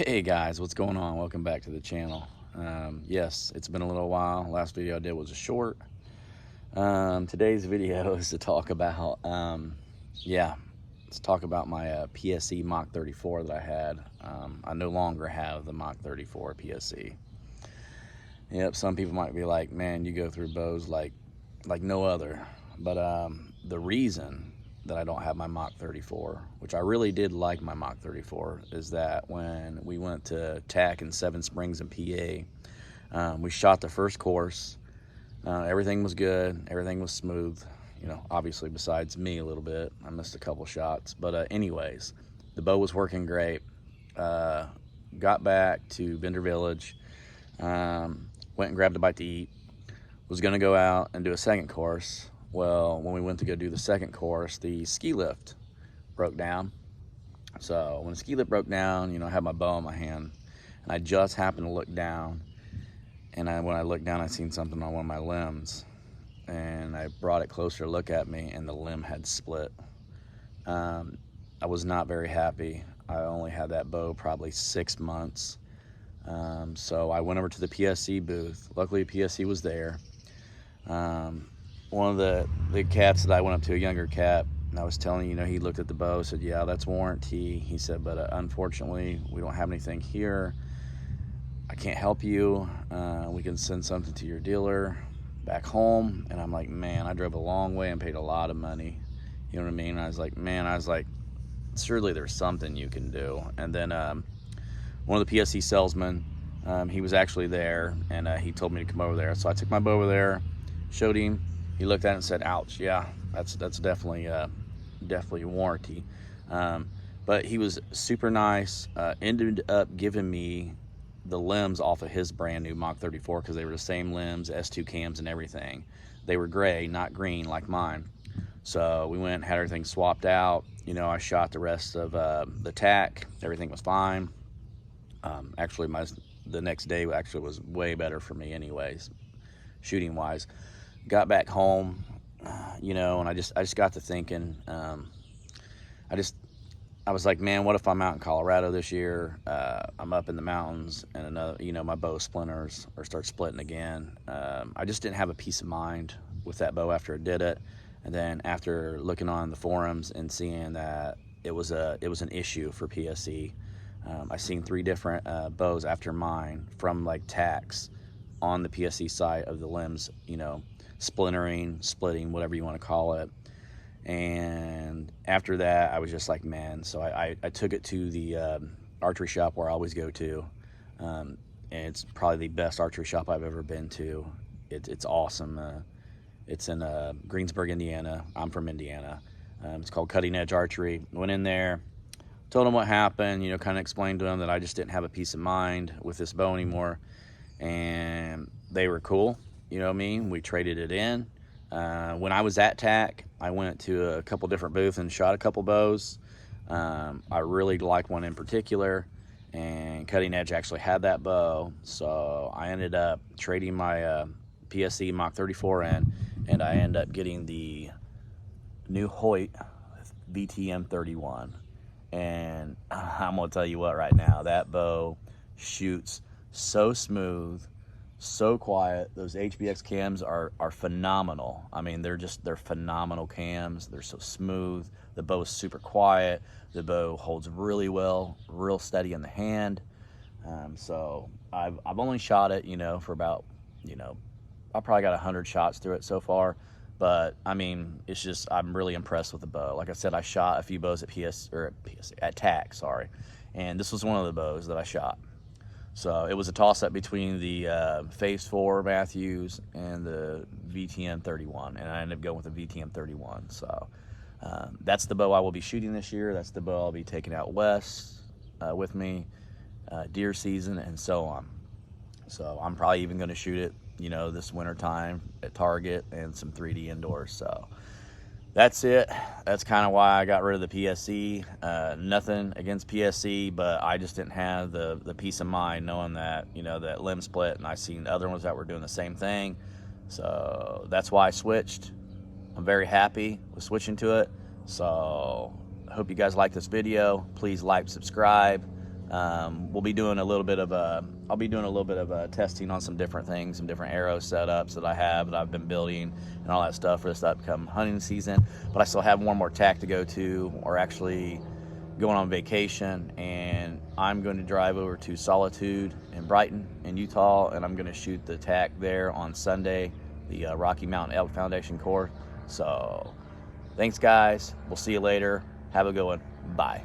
Hey guys, what's going on? Welcome back to the channel. Yes, it's been a little while. Last video I did was a short. Today's video is to talk about, let's talk about my PSE Mach 34 that I had. I no longer have the Mach 34 PSE. Yep, some people might be like, man, you go through bows like no other. But the reason that I don't have my Mach 34, which I really did like my Mach 34, is that when we went to TAC in Seven Springs in PA, we shot the first course. Everything was good. Everything was smooth. You know, obviously besides me a little bit. I missed a couple shots. But anyways, the bow was working great. Got back to Bender Village. Went and grabbed a bite to eat. Was going to go out and do a second course. Well, when we went to go do the second course, the ski lift broke down. So when the ski lift broke down, you know, I had my bow in my hand, and I just happened to look down. And when I looked down, I seen something on one of my limbs, and I brought it closer to look at me, and the limb had split. I was not very happy. I only had that bow probably 6 months. So I went over to the PSE booth. Luckily, PSE was there. One of the caps that I went up to, a younger cap, and I was telling you know, he looked at the bow, said, yeah, that's warranty. He said, but unfortunately, we don't have anything here. I can't help you. We can send something to your dealer back home. And I'm like, man, I drove a long way and paid a lot of money. You know what I mean? And I was like, surely there's something you can do. And then one of the PSE salesmen, he was actually there, and he told me to come over there. So I took my bow over there, showed him. He looked at it and said, ouch, yeah, that's definitely warranty. But he was super nice, ended up giving me the limbs off of his brand new Mach 34 because they were the same limbs, S2 cams and everything. They were gray, not green like mine. So we went and had everything swapped out. You know, I shot the rest of the TAC. Everything was fine. Actually, the next day actually was way better for me anyways, shooting wise. Got back home, you know, and I just got to thinking, I was like, man, what if I'm out in Colorado this year? I'm up in the mountains, and another, you know, my bow splinters or start splitting again. I just didn't have a peace of mind with that bow after I did it. And then after looking on the forums and seeing that it was an issue for PSE, I seen 3 different bows after mine from like TACs on the PSE side of the limbs, you know, splintering, splitting, whatever you want to call it. And after that, I was just like, man. So I took it to the archery shop where I always go to, and it's probably the best archery shop I've ever been to. It's awesome. It's in Greensburg, Indiana. I'm from Indiana. It's called Cutting Edge Archery. Went in there, told them what happened, you know, kind of explained to them that I just didn't have a peace of mind with this bow anymore. And they were cool, you know what I mean? We traded it in. When I was at TAC, I went to a couple different booths and shot a couple bows. I really liked one in particular, and Cutting Edge actually had that bow. So I ended up trading my PSE Mach 34 in, and I ended up getting the new Hoyt VTM 31. And I'm gonna tell you what right now, that bow shoots so smooth, so quiet. Those HBX cams are phenomenal. I mean, they're phenomenal cams. They're so smooth. The bow is super quiet. The bow holds really well, real steady in the hand. So I've only shot it, you know, for about, you know, I probably got 100 shots through it so far. But I mean, it's just, I'm really impressed with the bow. Like I said, I shot a few bows at TAC, sorry, and this was one of the bows that I shot. So it was a toss-up between the Phase 4 Matthews and the VTM 31, and I ended up going with the VTM 31. So that's the bow I will be shooting this year. That's the bow I'll be taking out west with me, deer season, and so on. So I'm probably even going to shoot it, you know, this winter time at Target and some 3D indoors. So that's it. That's kind of why I got rid of the PSE. Nothing against PSE, but I just didn't have the peace of mind knowing that, you know, that limb split, and I seen other ones that were doing the same thing. So that's why I switched. I'm very happy with switching to it. So I hope you guys like this video. Please like, subscribe. We'll be doing a little bit of I'll be doing a little bit of testing on some different things, some different arrow setups that I have that I've been building and all that stuff for this upcoming hunting season. But I still have one more tack to go to, or actually going on vacation, and I'm going to drive over to Solitude in Brighton in Utah, and I'm going to shoot the tack there on Sunday, the Rocky Mountain Elk Foundation course. So thanks guys, we'll see you later, have a good one, bye.